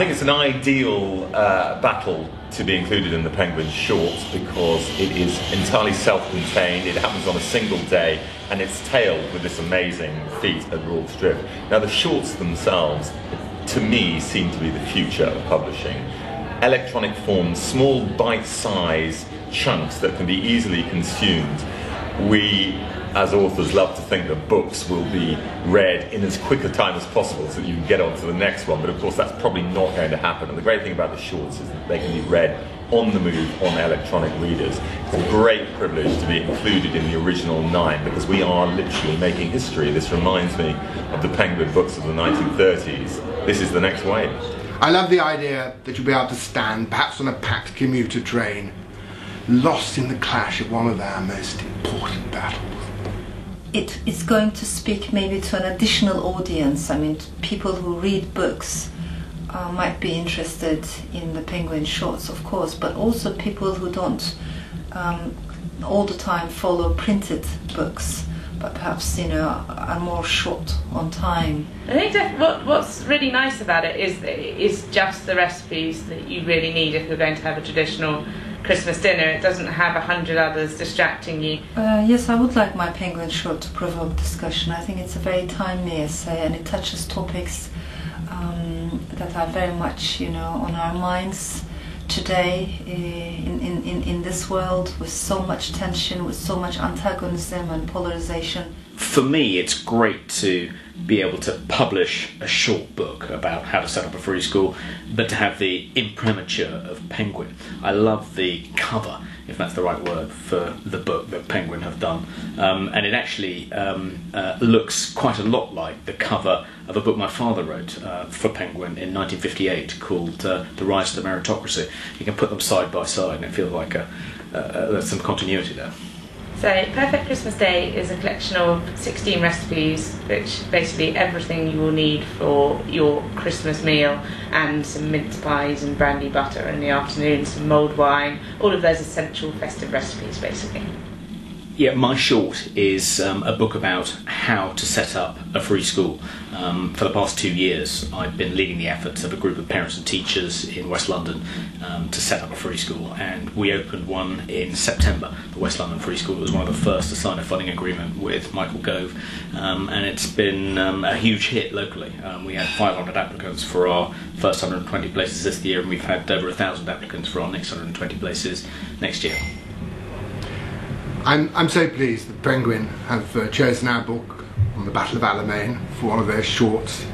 think it's an ideal battle to be included in the Penguin shorts because it is entirely self-contained, it happens on a single day, and it's tailed with this amazing feat at Rorke's Drift. Now the shorts themselves, to me, seem to be the future of publishing. Electronic forms, small bite-sized chunks that can be easily consumed. We, as authors, love to think that books will be read in as quick a time as possible so that you can get on to the next one, but of course that's probably not going to happen. And the great thing about the shorts is that they can be read on the move on electronic readers. It's a great privilege to be included in the original 9 because we are literally making history. This reminds me of the Penguin books of the 1930s. This is the next wave. I love the idea that you'll be able to stand, perhaps on a packed commuter train, lost in the clash of one of our most important battles. It is going to speak maybe to an additional audience. I mean, people who read books might be interested in the Penguin shorts, of course, but also people who don't all the time follow printed books, but perhaps, you know, are more short on time. I think what's really nice about it is just the recipes that you really need if you're going to have a traditional Christmas dinner. It doesn't have 100 others distracting you. Yes, I would like my Penguin short to provoke discussion. I think it's a very timely essay and it touches topics that are very much, you know, on our minds today in this world with so much tension, with so much antagonism and polarization. For me, it's great to be able to publish a short book about how to set up a free school, but to have the imprimatur of Penguin. I love the cover, if that's the right word, for the book that Penguin have done. And it actually looks quite a lot like the cover of a book my father wrote for Penguin in 1958 called The Rise to the Meritocracy. You can put them side by side and it feels like there's some continuity there. So Perfect Christmas Day is a collection of 16 recipes, which basically everything you will need for your Christmas meal, and some mince pies and brandy butter in the afternoon, some mulled wine, all of those essential festive recipes basically. Yeah, my short is a book about how to set up a free school. For the past 2 years I've been leading the efforts of a group of parents and teachers in West London to set up a free school, and we opened one in September, the West London Free School. It was one of the first to sign a funding agreement with Michael Gove, and it's been a huge hit locally. We had 500 applicants for our first 120 places this year, and we've had over 1,000 applicants for our next 120 places next year. I'm so pleased that Penguin have chosen our book on the Battle of Alamein for one of their shorts,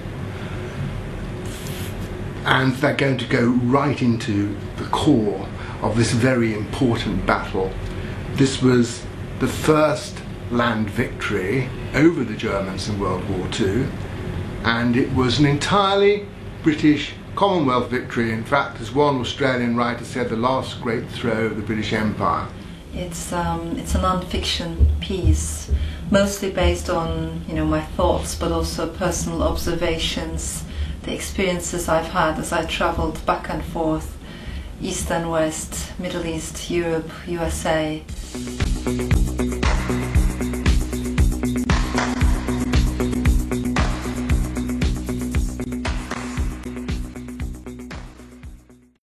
and they're going to go right into the core of this very important battle. This was the first land victory over the Germans in World War II, and it was an entirely British Commonwealth victory. In fact, as one Australian writer said, the last great throw of the British Empire. It's a non-fiction piece, mostly based on, you know, my thoughts, but also personal observations, the experiences I've had as I travelled back and forth, East and West, Middle East, Europe, USA.